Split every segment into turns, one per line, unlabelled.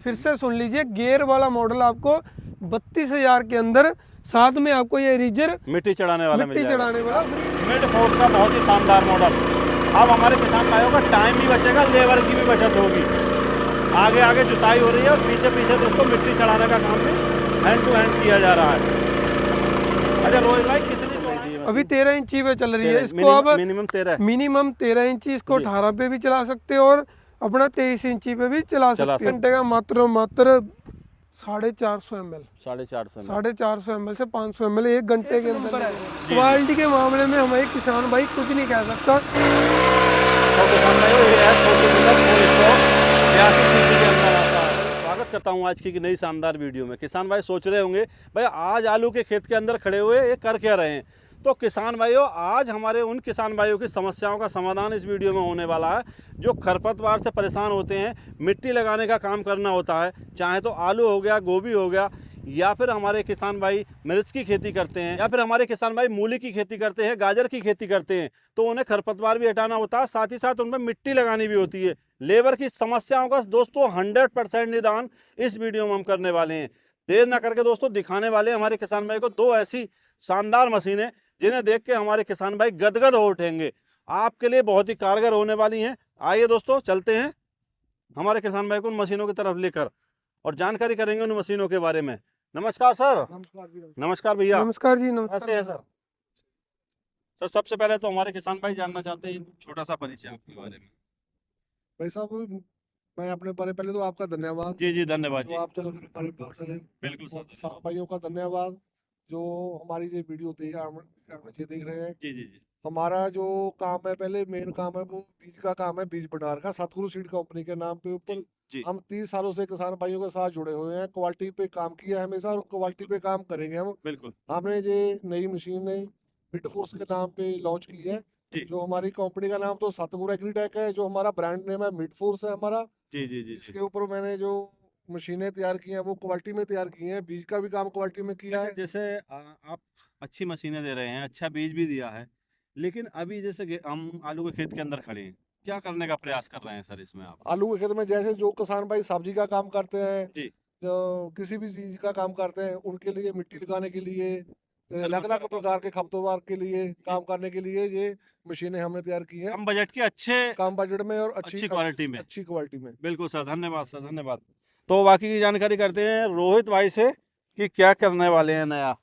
फिर से सुन लीजिए, गियर वाला मॉडल आपको 32,000 के अंदर, साथ में आपको ये रीजर
मिट्टी चढ़ाने वाला
मिट्टी चढ़ाने वाला
मिड फोर्स का बहुत ही शानदार मॉडल। अब हमारे किसान भाइयों का टाइम भी बचेगा, लेबर की भी बचत होगी। आगे आगे जुताई हो रही है और पीछे पीछे दोस्तों मिट्टी चढ़ाने का काम भी हैंड टू हैंड किया जा रहा है। अच्छा रोहित भाई, कितनी चौड़ाई?
अभी 13 इंची पे चल रही है। इसको अब
मिनिमम
13 इंची, इसको 18 पे भी चला सकते हो और अपना 23 इंची पे भी चला सकते हैं। घंटे का मात्र 450 ml 450 ml से 500 ml 1 घंटे के अंदर है। क्वालिटी के मामले में हमारे किसान भाई कुछ नहीं कह सकता।
स्वागत करता हूँ आज की नई शानदार वीडियो में। किसान भाई सोच रहे होंगे भाई आज आलू के खेत के अंदर खड़े हुए ये कर क्या रहे हैं। तो किसान भाइयों, आज हमारे उन किसान भाइयों की समस्याओं का समाधान इस वीडियो में होने वाला है जो खरपतवार से परेशान होते हैं, मिट्टी लगाने का काम करना होता है, चाहे तो आलू हो गया, गोभी हो गया, या फिर हमारे किसान भाई मिर्च की खेती करते हैं, या फिर हमारे किसान भाई मूली की खेती करते हैं, गाजर की खेती करते हैं, तो उन्हें खरपतवार भी हटाना होता है, साथ ही साथ उनमें मिट्टी लगानी भी होती है। लेबर की समस्याओं का दोस्तों 100% निदान इस वीडियो में हम करने वाले हैं। देर ना करके दोस्तों दिखाने वाले हमारे किसान भाई को दो ऐसी शानदार मशीनें जिन्हें देख के हमारे किसान भाई गदगद हो उठेंगे, आपके लिए बहुत ही कारगर होने वाली हैं। आइए दोस्तों चलते हैं हमारे किसान भाई को उन मशीनों की तरफ लेकर और जानकारी करेंगे उन मशीनों के बारे में। नमस्कार सर। नमस्कार भैया।
नमस्कार जी। नमस्कार।
कैसे है सर? सर सबसे पहले तो हमारे किसान भाई जानना चाहते हैं छोटा सा परिचय आपके बारे में।
भाई साहब, मैं अपने पहले तो आपका धन्यवाद।
जी धन्यवाद जी।
आप चल हमारे पास है।
बिल्कुल सर।
किसान भाइयों का धन्यवाद जो हमारी ये वीडियो देख रहे हैं।
जी।
हमारा जो काम है, पहले मेन काम है वो बीज का काम है, बीज भंडार का, सतगुरु सीड कंपनी के नाम पे ऊपर हम 30 सालों से किसान भाइयों के साथ जुड़े हुए हैं। क्वालिटी पे काम किया है हमेशा और क्वालिटी पे काम करेंगे हम।
बिल्कुल।
हमने ये नई मशीन मिड फोर्स के नाम पे लॉन्च की है। जो हमारी कंपनी का नाम तो सतगुरु एग्रीटेक है, जो हमारा ब्रांड नेम है मिड फोर्स है हमारा।
जी।
इसके ऊपर मैंने जो मशीनें तैयार की हैं वो क्वालिटी में तैयार की हैं। बीज का भी काम क्वालिटी में किया है।
जैसे आप अच्छी मशीनें दे रहे हैं, अच्छा बीज भी दिया है, लेकिन अभी जैसे हम आलू के खेत के अंदर खड़े हैं, क्या करने का प्रयास कर रहे हैं सर इसमें आप?
आलू के खेत में जैसे जो किसान भाई सब्जी का काम करते हैं
जी,
जो किसी भी चीज का काम करते हैं, उनके लिए मिट्टी लगाने के लिए, अलग अलग प्रकार के खरपतवार के लिए काम करने के लिए ये मशीनें हमने तैयार की हैं।
कम बजट के अच्छे
कम बजट में और
अच्छी क्वालिटी में।
अच्छी क्वालिटी में।
बिल्कुल सर, धन्यवाद सर, धन्यवाद। तो बाकी की जानकारी करते हैं रोहित भाई से कि क्या करने वाले हैं नया।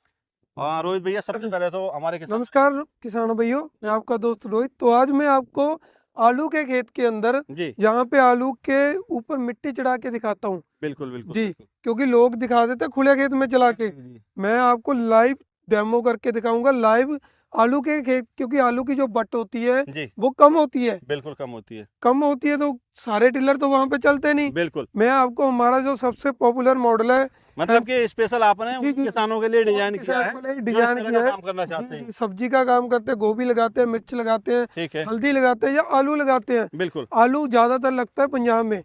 हाँ रोहित भैया, सबसे पहले तो हमारे
नमस्कार किसानों भाइयों, मैं आपका दोस्त रोहित। तो आज मैं आपको आलू के खेत के अंदर यहाँ पे आलू के ऊपर मिट्टी चढ़ा के दिखाता हूँ।
बिल्कुल
जी, क्योंकि लोग दिखा देते खुले खेत में चला के, मैं आपको लाइव डेमो करके दिखाऊंगा लाइव आलू के खेत। क्योंकि आलू की जो बट होती है वो कम होती है,
बिल्कुल कम होती है,
तो सारे टिलर तो वहाँ पे चलते नहीं।
बिल्कुल।
मैं आपको हमारा जो सबसे पॉपुलर मॉडल है,
मतलब कि स्पेशल आपने किसानों के लिए डिजाइन किया है, काम करना चाहते हैं।
सब्जी का काम करते हैं, गोभी लगाते हैं, मिर्च लगाते हैं,
ठीक है,
हल्दी लगाते हैं या आलू लगाते हैं।
बिल्कुल।
आलू ज्यादातर लगता है पंजाब में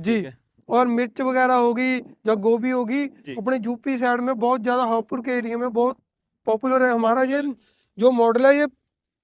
जी, और मिर्च वगैरह होगी या गोभी होगी अपने यूपी साइड में बहुत ज्यादा, हापुड़ के एरिया में बहुत पॉपुलर है। हमारा ये जो मॉडल है ये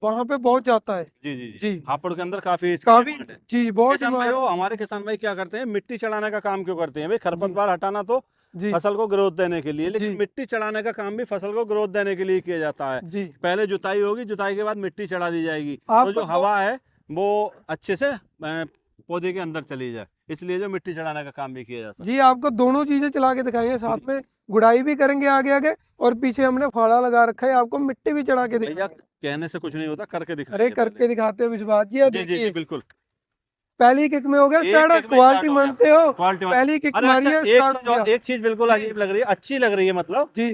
वहाँ पे बहुत जाता है। जी
हापुड़ के अंदर काफी
जी बहुत।
हमारे किसान भाई क्या करते हैं, मिट्टी चढ़ाने का काम क्यों करते हैं भाई? खरपतवार हटाना तो फसल को ग्रोथ देने के लिए, लेकिन मिट्टी चढ़ाने का काम भी फसल को ग्रोथ देने के लिए किया जाता है। पहले जुताई होगी, जुताई के बाद मिट्टी चढ़ा दी जाएगी, तो जो हवा है वो अच्छे से पौधे के अंदर चली जाए, इसलिए जो मिट्टी चढ़ाने का काम भी किया जाता है।
जी आपको दोनों चीजें चला के दिखाएंगे, साथ में गुड़ाई भी करेंगे आगे और पीछे हमने फाड़ा लगा रखा है, आपको मिट्टी भी चढ़ा के दिखाएंगे।
कहने से कुछ नहीं होता, करके दिखा।
अरे करके दिखाते हैं विश्वास जी।
जी बिल्कुल।
पहली किक में हो गया स्टार्ट। क्वालिटी मानते हो? पहली किक मारी है,
एक चीज बिल्कुल अजीब लग रही है, अच्छी लग रही है, मतलब
जी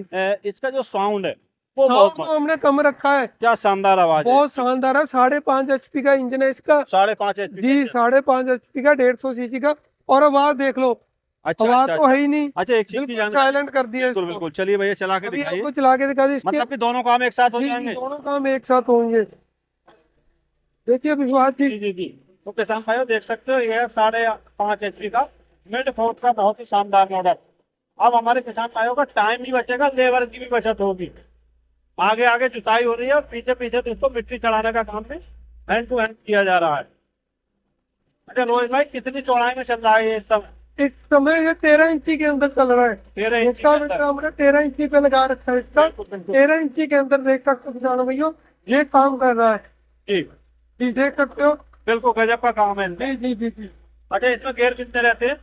इसका जो साउंड है
वो हमने कम रखा है।
क्या शानदार आवाज है,
बहुत शानदार है। 5.5 HP का इंजन है इसका।
5.5 HP
जी, 5.5 HP का, 150 cc का। और आवाज देख लो, आवाज तो है ही नहीं।
अच्छा, एक चीज
साइलेंट कर दिया।
बिल्कुल। चलिए भैया चला के दिखाइए।
आपको चला के दिखा दी।
मतलब कि दोनों काम एक साथ हो जाएंगे?
दोनों काम एक साथ होंगे। देखिए विश्वास जी।
तो किसान भाइयों देख सकते हो, यह 5.5 HP का मिड फोर्स का बहुत ही शानदार मॉडल। अब हमारे किसान भाइयों का टाइम भी बचेगा, लेबर की भी बचत होगी। आगे आगे जुताई हो रही है और पीछे पीछे दोस्तों मिट्टी चढ़ाने का काम भी हैंड टू हैंड किया जा रहा है। अच्छा रोहित भाई, कितनी चौड़ाई में चल रहा है ये सब?
इस समय ये 13 इंची के अंदर चल रहा है।
13 इंच
इसका मीटर हमने 13 इंची पे लगा रखा है। इसका 13 इंची के अंदर देख सकते हो किसानों भैया, ये काम कर रहा है।
जी
जी देख सकते हो,
बिल्कुल गजब का काम है इसमें।
जी जी जी जी।
अच्छा, इसमें गियर कितने रहते हैं?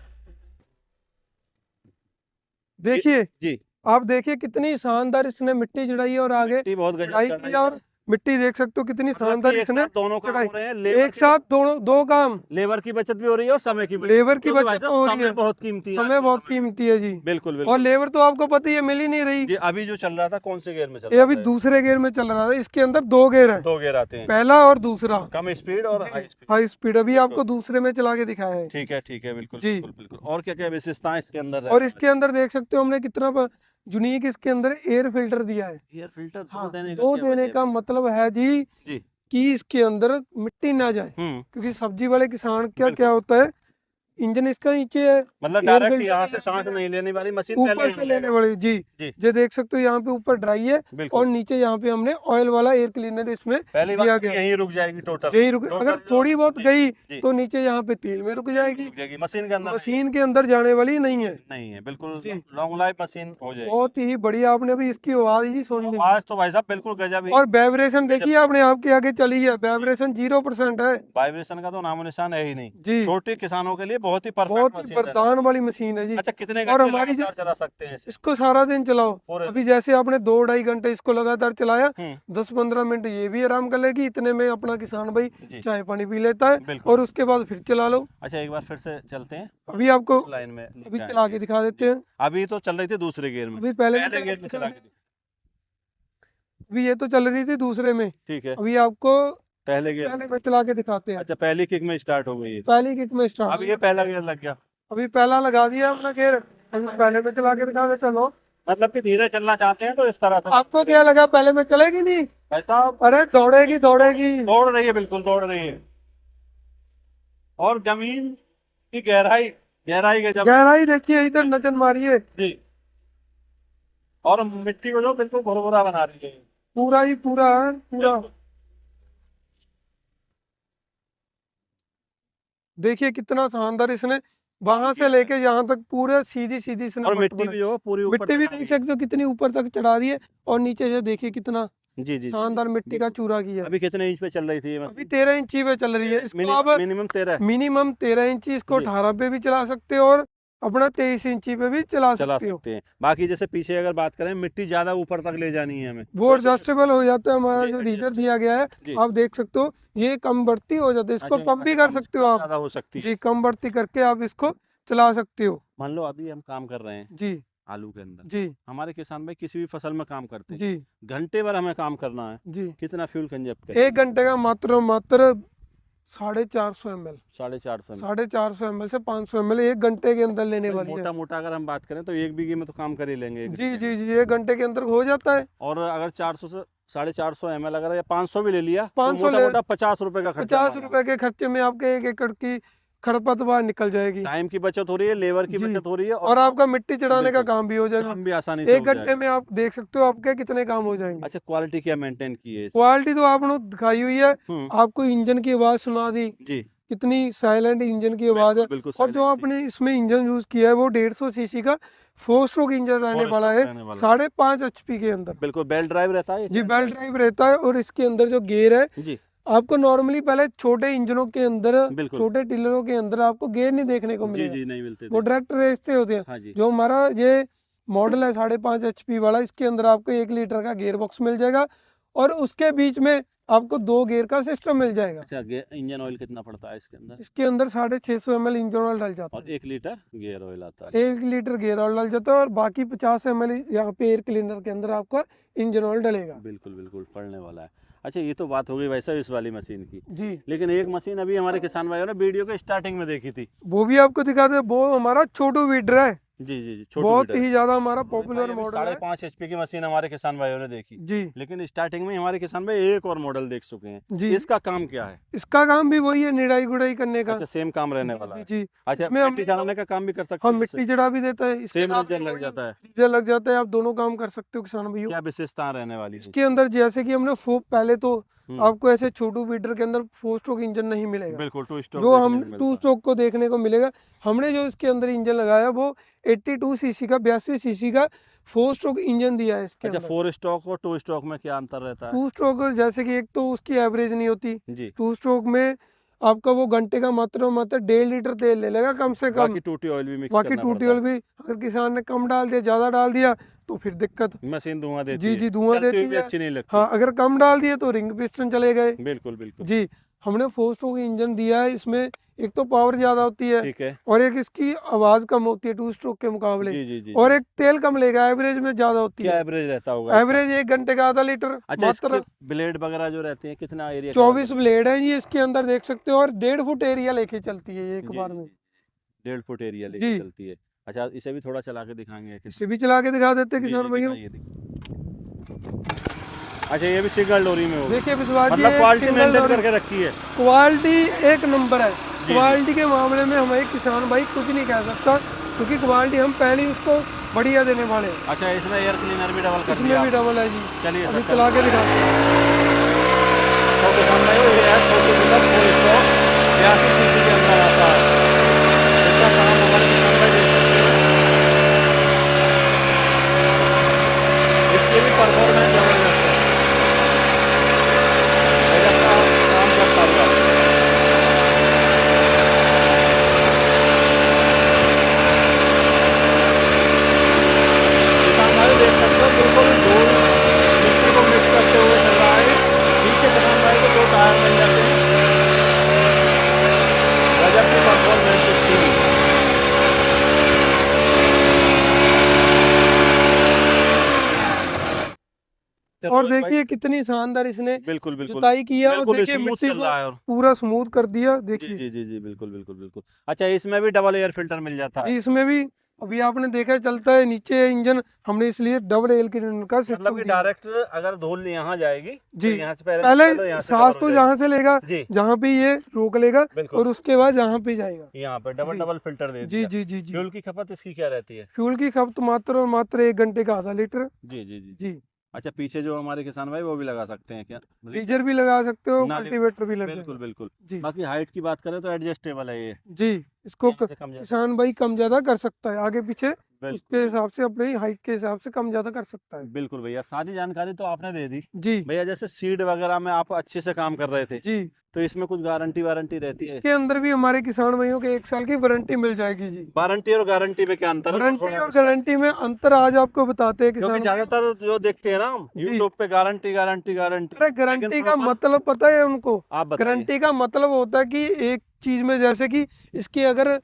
देखिए
जी,
आप देखिए कितनी शानदार इसने मिट्टी चढ़ाई है और आगे
मिट्टी बहुत गजब
चढ़ाई
का
की है, और मिट्टी देख सकते हो कितनी
मतलब
शानदार
कि एक
इसने
साथ दोनों काम
चढ़ाई।
हो रहे हैं, लेबर
एक साथ दोनों दो काम,
लेबर की बचत भी हो रही है और समय की
लेबर की
क्योंकि भाई
बचत
साहब,
हो रही
समय
है,
बहुत कीमती है।
समय बहुत कीमती है जी।
बिल्कुल
और
बिल्कुल
लेबर तो आपको पता ही है, मिल ही नहीं रही।
जी। अभी जो चल रहा था कौन से गियर में चल
ये
रहा
अभी
था?
दूसरे गियर में चल रहा है। इसके अंदर 2 गियर है,
2 गियर आते हैं,
पहला और दूसरा।
कम स्पीड और हाई स्पीड।
हाई स्पीड अभी आपको दूसरे में चला के दिखाया है।
ठीक है, बिल्कुल
जी।
बिल्कुल बिल्कुल। और क्या क्या विशेषताएं इसके अंदर है?
और इसके अंदर देख सकते हो हमने कितना यूनिक इसके अंदर एयर फिल्टर दिया है।
एयर फिल्टर
हाँ,
देने का
दो
क्या
देने
वजह
का
है?
मतलब है जी
जी।
कि इसके अंदर मिट्टी ना जाए, क्योंकि सब्जी वाले किसान क्या क्या होता है, इंजन इसका नीचे है,
मतलब
एयर
डायरेक्ट
फिल्टर
यहाँ से सांस नहीं लेने वाली मशीन
ऊपर
पहले
से
ही
लेने वाली। जी
जी।
ये देख सकते हो यहाँ पे ऊपर ड्राई है,
बिल्कुल।
और नीचे यहाँ पे हमने ऑयल वाला एयर क्लीनर इसमें
पहली
दिया
बात
गया।
यहीं रुक जाएगी टोटल।
यही रुक, अगर थोड़ी बहुत गई
जी।
तो नीचे यहाँ पे तेल में रुक जाएगी,
रुक जाएगी, मशीन के अंदर
मशीन के अंदर जाने वाली नहीं है।
नहीं है, बिल्कुल
जी।
लॉन्ग लाइफ मशीन हो जाएगी।
बहुत ही बढ़िया, आपने अभी इसकी आवाज ही सुन ली।
आवाज तो भाई साहब बिल्कुल गजब ही।
और वाइब्रेशन देखिए आपने, आपके आगे चली है, वाइब्रेशन 0% है।
वाइब्रेशन का तो नामो निशान है ही नहीं।
जी
छोटे किसानों के लिए बहुत ही परफेक्ट
बहुत ही
मशीन है।
वरदान वाली मशीन है जी।
अच्छा, कितने
और
घंटे
हमारी
लगातार चला सकते हैं इसे?
इसको सारा दिन चलाओ।
पूरे
अभी जैसे आपने 2-2.5 घंटे इसको लगातार चलाया,
हम्म।
10-15 मिनट ये भी आराम कर लेगी, इतने में अपना किसान भाई
जी।
चाय पानी पी लेता है,
बिल्कुल।
और उसके बाद फिर चला लो।
अच्छा, एक बार फिर से चलते हैं
अभी आपको
उस लाइन में।
अभी चला के दिखा देते हैं।
अभी तो चल रही थी दूसरे गियर में,
अभी पहले
पहले
में
गियर में चला के
अभी ये तो चल रही थी दूसरे में,
ठीक है,
अभी आपको
पहले गियर।
पहले में चला के दिखाते हैं।
अच्छा, पहली किक में स्टार्ट हो गई है।
पहली किक में स्टार्ट,
अब ये पहला गियर लग गया,
अभी पहला लगा दिया अपना गेयर, अभी पहले में चला के दिखा दे। चलो,
मतलब कि धीरे चलना चाहते हैं तो इस तरह से।
आपको क्या लगा पहले में चलेगी नहीं?
ऐसा
अरे दौड़ेगी दौड़ेगी।
दौड़ रही है, बिल्कुल दौड़ रही है। और जमीन की गहराई गहराई के जब
गहराई देखिए, इधर नजर मारिए,
जी, और मिट्टी को जो बिल्कुल भुरभुरा बना रही है।
पूरा ही पूरा है, पूरा। देखिए कितना शानदार इसने वहां से लेके यहाँ तक पूरे सीधी सीधी इसने
और
पट
मिट्टी
बनाई।
भी जो है पूरी ऊपर
मिट्टी भी
चढ़ा
देख
दी है।
सकते हो कितनी ऊपर तक चढ़ा दी है, और नीचे से देखिए कितना
जी जी।
शानदार मिट्टी का चूरा किया।
अभी कितने इंच पे चल रही थी ये
अभी
मशीन?
13 इंची पे चल रही है। इसको आप
मिनिमम 13
मिनिमम 13 इंची, इसको
जी।
18 पे भी चला सकते हो, और अपना 23 इंची पे भी चला
चला
सकते हो।
सकते हैं। बाकी जैसे पीछे अगर बात करें, मिट्टी ज्यादा ऊपर तक ले जानी है हमें,
वो एडजस्टेबल हो जाता है, हमारा
जी,
जो
adjust-
डीजल दिया गया है,
जी।
आप देख सकते हो ये कम बढ़ती हो जाती है, इसको
अच्छा,
कम भी कर सकते हो आप।
ज्यादा हो सकती है।
जी कम बढ़ती करके आप इसको चला सकते हो।
मान लो अभी हम काम कर रहे हैं
जी
आलू के अंदर,
जी
हमारे किसान भाई किसी भी फसल में काम करते हैं,
जी
घंटे भर हमें काम करना है,
जी।
कितना फ्यूल कंजप्ट करें?
1 घंटे का मात्र 450 ml,
450
450 ml से 500 ml 1 घंटे के अंदर लेने वाली है।
मोटा मोटा अगर हम बात करें तो 1 बीघे में तो काम कर ही लेंगे एक
जी
घंटे
जी जी 1 घंटे के अंदर हो जाता है।
में। और अगर 400 से 450 ml अगर या 500 भी ले लिया तो
500
मोटा
ले-
मोटा 50 रुपए का खर्चा
50
हमारा।
रुपए के खर्चे में आपके 1 एकड़ की खरपतवार निकल जाएगी,
टाइम की बचत हो रही है, लेबर की
जी।
बचत हो रही है,
और आपका मिट्टी चढ़ाने का
बिल्कुल।
काम भी हो जाएगा।
काम भी आसानी से
1
हो
घंटे
जाएगा।
में आप देख सकते हो आपके कितने काम हो जाएंगे।
अच्छा, क्वालिटी क्या मेंटेन की है इसकी?
क्वालिटी तो आपने दिखाई हुई है,
हम्म,
आपको इंजन की आवाज सुना दी,
जी,
कितनी साइलेंट इंजन की आवाज है।
बिल्कुल
और जो
silent
आपने इसमें इंजन यूज किया है वो 150 सीसी का 4 स्ट्रोक इंजन रहने
Four
वाला
stroke
है,
रहने वाला है।
5.5 HP के अंदर।
बिल्कुल बेल्ट ड्राइव रहता है
जी बेल्ट ड्राइव रहता है, और इसके अंदर जो गियर है,
जी,
आपको नॉर्मली पहले छोटे इंजनों के अंदर,
बिल्कुल।
छोटे टिलरों के अंदर आपको गियर नहीं देखने को
जी
मिलेगा,
जी, नहीं मिलते
वो
थे।
डायरेक्ट रेस से होते हैं।
हाँ जी,
जो हमारा ये मॉडल है 5.5 HP वाला, इसके अंदर आपको 1 लीटर का गियर बॉक्स मिल जाएगा, और उसके बीच में आपको 2 गियर का सिस्टम मिल जाएगा।
अच्छा, इंजन ऑयल कितना पड़ता है इसके अंदर?
इसके अंदर 650 ml इंजन ऑयल डल जाता
और
है,
1 लीटर गियर ऑयल आता है।
1 लीटर गियर ऑयल डल जाता है, और बाकी 50 ml यहाँ पे एयर क्लीनर के अंदर आपका इंजन ऑयल डलेगा।
बिल्कुल बिल्कुल पड़ने वाला है। अच्छा, ये तो बात हो गई वैसे इस वाली मशीन की,
जी
लेकिन एक मशीन अभी हमारे किसान भाइयों ने वीडियो के स्टार्टिंग में देखी थी।
वो भी आपको दिखाते हैं, वो हमारा छोटू वीडर है।
जी जी जी, छोटू
बहुत
मीटर।
ही ज्यादा हमारा
भाई
पॉपुलर
अभी
मॉडल है
5.5 HP की मशीन हमारे किसान भाइयों ने देखी,
जी
लेकिन स्टार्टिंग में हमारे किसान भाई एक और मॉडल देख चुके हैं।
जी।
इसका काम क्या है?
इसका काम भी वही है, निराई गुड़ाई करने का।
अच्छा, सेम काम रहने
जी
वाला है।
जी।
अच्छा,
इसमें हम
मिट्टी चढ़ाने का काम भी कर सकते
हम
हैं इससे?
मिट्टी चढ़ा भी देता है, इसके
सेम
साथ
रिजल्ट
भी
लग
वही
जाता है?
डीजल लग जाता है। आप दोनों काम कर सकते हो किसान भाइयों।
क्या विशेषताएं रहने वाली है
इसके अंदर जैसे कि हमने पहले तो
हम्म,
आपको ऐसे छोटू फीडर के अंदर 4 स्ट्रोक इंजन नहीं मिलेगा,
बिल्कुल टू स्ट्रोक
जो
देखने
हम
को
2
मिलता है।
स्ट्रोक को देखने को मिलेगा। हमने जो इसके अंदर इंजन लगाया वो 82 सीसी का 82 सीसी का 4 स्ट्रोक इंजन दिया है इसके
अच्छा,
अंदर।
4 स्ट्रोक और 2 स्ट्रोक में क्या अंतर रहता है?
2 स्ट्रोक जैसे कि एक तो उसकी एवरेज नहीं होती,
जी,
2 स्ट्रोक में आपका वो घंटे का मात्र 1.5 लीटर तेल ले लेगा कम से कम।
बाकी टूटी ऑयल भी मिक्स
बाकी
करना
टूटी
पड़ता
ऑयल भी अगर किसान ने कम डाल दिया, ज्यादा डाल दिया तो फिर दिक्कत।
है। मशीन धुआं देती
जी
है,
जी, धुआं
चलती हुई
देती
भी
है।
अच्छी नहीं लगती।
हाँ, अगर कम डाल दिए तो रिंग पिस्टन चले गए।
बिल्कुल बिल्कुल।
जी, हमने 4 स्ट्रोक इंजन दिया है। इसमें एक तो पावर ज्यादा होती है
ठीक है।
और एक इसकी आवाज कम होती है 2 स्ट्रोक के मुकाबले,
जी जी जी
और
जी।
एक तेल कम लेगा, एवरेज में ज्यादा होती
क्या
है।
एवरेज रहता होगा इसका?
एवरेज 1 घंटे का आधा लीटर
अच्छा, इसके
मात्र।
ब्लेड वगैरह जो रहते हैं कितना एरिया कवर
24
करते हैं?
ब्लेड है जी इसके अंदर, देख सकते हो, और 1.5 फुट एरिया लेके चलती है ये एक
जी
बार
जी
में।
जी, 1.5 फुट एरिया लेके
जी,
चलती है। अच्छा, इसे भी थोड़ा चला के दिखाएंगे
इसे भी चला के दिखा देते हैं
जी
किसान
जी,
भाइयों।
दिखाइए दिखाइए। अच्छा, ये भी सिंगल डोरी में होगी,
देखिए विश्वास जी,
मतलब
एक
क्वालिटी
सिंगल
मेंटेन
डोरी,
करके रखी है।
क्वालिटी एक नंबर है।
जी,
क्वालिटी के मामले में हमारे किसान भाई कुछ नहीं कह सकता, क्योंकि क्वालिटी हम पहले ही उसको बढ़िया देने वाले हैं।
अच्छा, इसमें एयर क्लीनर भी डबल कर
इसमें
दिया
भी
आपने।
डबल है जी,
चलिए
अभी
सर,
चला के दिखाते हैं।
तो किसान भाइयों, ये है छोटू मीटर 4 स्ट्रोक 82 सीसी के अंदर आता है। इसका काम हमारे किसान भाई देख सकते हैं। इसकी भी परफॉर्मेंस जबरदस्त है, गजब का काम करता हुआ। किसान भाई देख सकते हो, बिल्कुल धूल मिट्टी को मिक्स करते हुए चल रहा है। पीछे किसान भाई को 2 टायर मिल जाते हैं। गजब की परफॉर्मेंस इसकी भी।
और
चलो भाई,
देखिए कितनी शानदार इसने
बिल्कुल बिल्कुल
जुताई किया, और
बिल्कुल
देखिए
स्मूथ
मिट्टी
चल
को
रहा है। और
पूरा स्मूथ कर दिया।
जी
देखिए
जी जी जी, बिल्कुल बिल्कुल बिल्कुल। अच्छा, इसमें भी डबल एयर फिल्टर मिल जाता है?
जी, इसमें भी अभी आपने देखा चलता है नीचे इंजन, हमने इसलिए डबल एल का
मतलब
सिस्टम
कि
दिया है।
डायरेक्ट अगर धूल यहाँ जाएगी तो
जी,
यहाँ से
पहले
पहले यहाँ से
सांस
कवर
तो
हो
जहाँ
जाएगी।
से लेगा,
जी,
जहाँ पे ये रोक लेगा,
बिल्कुल।
और उसके बाद जहाँ पे जाएगा।
यहाँ पे डबल
जी
डबल फिल्टर दे
जी
दिया।
जी जी जी।
फ्यूल की खपत इसकी क्या रहती है?
फ्यूल की खपत मात्र और मात्र 1 घंटे का आधा लीटर।
जी जी जी।
जी,
अच्छा, पीछे जो हमारे किसान भाई वो भी लगा सकते हैं क्या?
डीजल भी लगा सकते हो,
नाली,
कल्टीवेटर भी लग
बिल्कुल
जाएगा।
बिल्कुल।
जी
बाकी हाइट की बात करें तो एडजस्टेबल है ये,
जी, इसको
यहाँ से कम ज्यादा।
किसान भाई कम ज्यादा कर सकता है, आगे पीछे उसके
बिल्कुल
हिसाब से, अपनी हाइट के हिसाब से कम ज्यादा कर सकता है।
बिल्कुल भैया, सारी जानकारी तो आपने दे दी।
जी
भैया, जैसे सीड वगैरह में आप अच्छे से काम कर रहे थे,
जी,
तो इसमें कुछ गारंटी वारंटी रहती है?
इसके अंदर भी हमारे किसान भाइयों के 1 साल की वारंटी मिल जाएगी जी।
वारंटी और गारंटी में क्या अंतर है?
वारंटी और गारंटी में अंतर आज आपको बताते हैं
क्योंकि
किसान।
ज्यादातर जो देखते हैं ना हम
जी।
यूट्यूब पे, गारंटी गारंटी गारंटी।
अरे गारंटी
लेकिन
का
proper-
मतलब पता है उनको?
आप बताइए।
गारंटी का मतलब होता है कि एक चीज में, जैसे कि इसकी अगर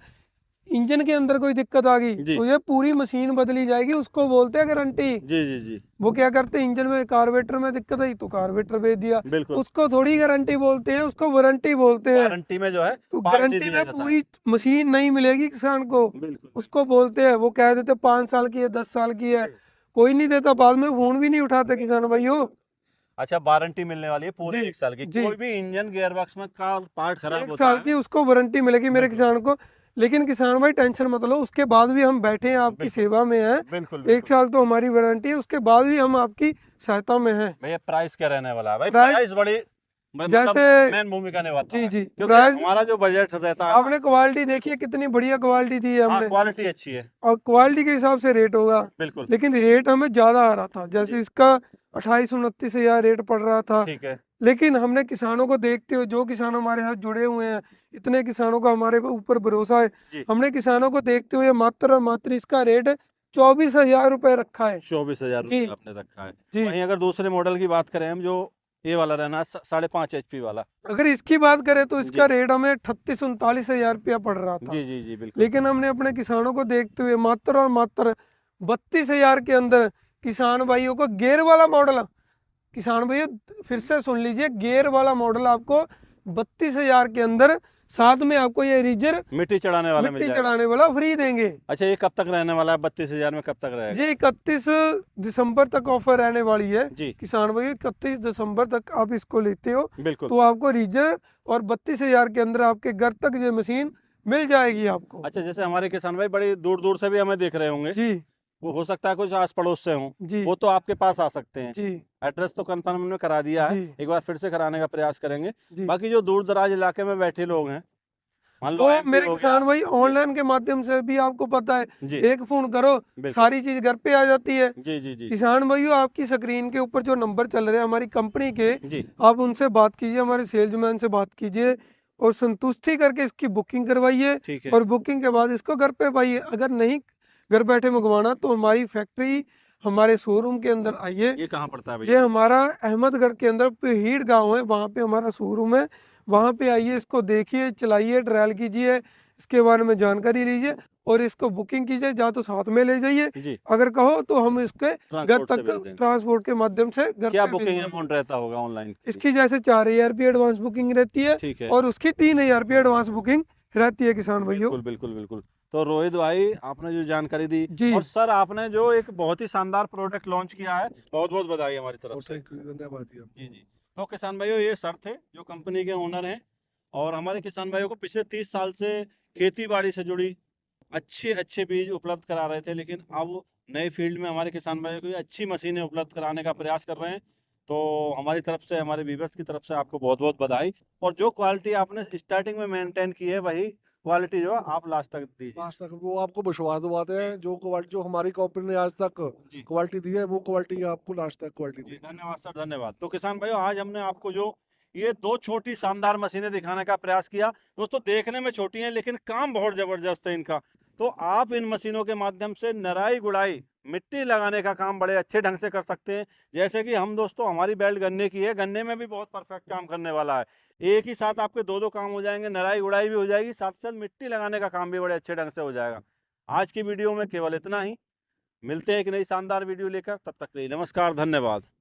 इंजन के अंदर कोई दिक्कत आ गई
जी
तो ये पूरी मशीन बदली जाएगी, उसको बोलते हैं गारंटी।
जी जी जी,
वो क्या करते हैं, इंजन में कार्बोरेटर में दिक्कत आई तो कार्बोरेटर भेज दिया,
बिल्कुल।
उसको थोड़ी गारंटी बोलते हैं, उसको वारंटी बोलते हैं।
वारंटी में जो है
तो
पार्टी
गारंटी
दिया
में
जाता है।
पूरी मशीन नहीं मिलेगी किसान को,
बिल्कुल
उसको बोलते हैं, वो कह देते 5 साल की है, 10 साल की है, कोई नहीं देता, बाद में फोन भी नहीं उठाते किसान भाइयों।
अच्छा, वारंटी मिलने वाली है पूरे
जी
1 साल की।
जी,
कोई भी इंजन गियरबॉक्स में का पार्ट खराब
1
होता
साल
है,
की उसको वारंटी मिलेगी मेरे
बिल्कुल
किसान को। लेकिन किसान भाई टेंशन मत लो, उसके बाद भी हम बैठे हैं, आपकी
बिल्कुल
सेवा में हैं।
बिल्कुल
1
बिल्कुल।
साल तो हमारी वारंटी है, उसके बाद भी हम आपकी सहायता में हैं।
भैया, प्राइस क्या रहने वाला है? भाई
प्राइस
प्राइस बड़ी मतलब
जैसे
मेन भूमिका निभाता
जी
है,
जी,
क्योंकि
प्राइस
हमारा जो बजट रहता है ना,
आपने क्वालिटी देखिए कितनी बढ़िया क्वालिटी दी है
हाँ,
हमने,
क्वालिटी अच्छी है।
और क्वालिटी के हिसाब से रेट होगा।
बिल्कुल
लेकिन रेट हमें ज्यादा आ रहा था,
जी,
जैसे इसका 28-29 हजार रेट पड़ रहा था।
ठीक है।
लेकिन हमने किसानों को देखते हुए, जो किसान हमारे साथ जुड़े हुए हैं, इतने किसानों का हमारे ऊपर भरोसा है,
जी,
हमने किसानों को देखते हुए मात्र और मात्र इसका रेट 24,000 रुपए रखा है।
24,000
जी
रुपये आपने रखा है।
जी,
वहीं अगर दूसरे मॉडल की बात करें हम, जो ये वाला रहना 5.5 HP वाला,
अगर इसकी बात करें तो इसका
जी
रेट हमें 38-39 हजार रुपया पड़ रहा था।
जी जी जी, बिल्कुल।
लेकिन हमने अपने किसानों को देखते हुए मात्र और मात्र 32,000 के अंदर किसान भाइयों को गियर वाला मॉडल, किसान भैया फिर से सुन लीजिए, गियर वाला मॉडल आपको 32,000 के अंदर, साथ में आपको ये रीजर
मिट्टी चढ़ाने वाला मिल
मिट्टी
जाएगा।
चढ़ाने वाला फ्री देंगे।
अच्छा, ये कब तक रहने वाला है? 32,000 में कब तक रहेगा?
ये 31 दिसंबर तक ऑफर रहने वाली है
जी
किसान भाई। 31 दिसंबर तक आप इसको लेते हो
बिल्कुल।
तो आपको रीजर और 32,000 के अंदर आपके घर तक ये मशीन मिल जाएगी आपको।
अच्छा, जैसे हमारे किसान भाई बड़ी दूर दूर से भी हमें देख रहे होंगे,
जी
वो हो सकता है कुछ आस पड़ोस से हों,
जी
वो तो आपके पास आ सकते हैं।
जी
एड्रेस तो कंफर्म हमने करा दिया है,
जी
एक बार फिर से कराने का प्रयास करेंगे।
जी।
बाकी जो दूर दराज इलाके में बैठे लोग हैं, मान लो
वो
MP
मेरे
हो
किसान
गया।
भाई ऑनलाइन के माध्यम से भी आपको पता है,
जी
एक फोन करो
बिल्कुल।
सारी चीज घर पे आ जाती है।
जी जी जी
किसान भाइयों, आपकी स्क्रीन के ऊपर जो नंबर चल रहे हैं हमारी कंपनी के,
जी
आप उनसे बात कीजिए, हमारे सेल्समैन से बात कीजिए और संतुष्टि करके इसकी बुकिंग करवाइए
ठीक है।
और बुकिंग के बाद इसको घर पे पाइए। अगर नहीं घर बैठे मंगवाना तो हमारी फैक्ट्री, हमारे शोरूम के अंदर आइए।
ये कहाँ पड़ता है
ये
भैया?
हमारा अहमदगढ़ के अंदर पीहीड़ गांव है, वहाँ पे हमारा शोरूम है। वहाँ पे आइए, इसको देखिए, चलाइए, ट्रायल कीजिए, इसके बारे में जानकारी लीजिए और इसको बुकिंग कीजिए। या तो साथ में ले जाइए,
जी
अगर कहो तो हम इसके घर
ट्रांसपोर्ट से
तक
भेज देंगे।
ट्रांसपोर्ट के माध्यम से घर
क्या
पे भेज
बुकिंग
देंगे।
अमाउंट रहता होगा ऑनलाइन?
इसकी जैसे 4,000 रुपये एडवांस बुकिंग रहती है
ठीक है।
और उसकी 3,000 रुपये एडवांस बुकिंग रहती है किसान भाइयों।
बिल्कुल बिल्कुल बिल्कुल। तो रोहित भाई, आपने जो जानकारी दी,
जी।
और सर आपने जो एक बहुत ही शानदार प्रोडक्ट लॉन्च किया है, बहुत बहुत बधाई हमारी तरफ
और
से।
थैंक यू, धन्यवाद जी आपको।
जी जी। तो किसान भाइयों, ये सर थे जो कंपनी के ओनर हैं, और हमारे किसान भाइयों को पिछले 30 साल से खेती बाड़ी से जुड़ी अच्छे अच्छे बीज उपलब्ध करा रहे थे, लेकिन अब नए फील्ड में हमारे किसान भाइयों को ये अच्छी मशीनें उपलब्ध कराने का प्रयास कर रहे हैं। तो हमारी तरफ से, हमारे व्यूअर्स की तरफ से आपको बहुत बहुत बधाई। और जो क्वालिटी आपने स्टार्टिंग में मेंटेन की है, वही क्वालिटी जो है आप लास्ट तक दीजिए।
आज तक वो आपको विश्वास दिलाते हैं, जो क्वालिटी जो हमारी कंपनी ने आज तक
जी
क्वालिटी दी है, वो क्वालिटी आपको लास्ट तक क्वालिटी
जी,
दी।
धन्यवाद सर, धन्यवाद। तो किसान भाइयों, आज हमने आपको जो ये दो छोटी शानदार मशीनें दिखाने का प्रयास किया। दोस्तों, देखने में छोटी हैं लेकिन काम बहुत जबरदस्त है इनका। तो आप इन मशीनों के माध्यम से नराई गुड़ाई, मिट्टी लगाने का काम बड़े अच्छे ढंग से कर सकते हैं। जैसे कि हम दोस्तों, हमारी बेल्ट गन्ने की है, गन्ने में भी बहुत परफेक्ट काम करने वाला है। एक ही साथ आपके दो दो काम हो जाएंगे, नराई गुड़ाई भी हो जाएगी, साथ साथ मिट्टी लगाने का काम भी बड़े अच्छे ढंग से हो जाएगा। आज की वीडियो में केवल इतना ही। मिलते हैं एक नई शानदार वीडियो लेकर, तब तक के लिए नमस्कार, धन्यवाद।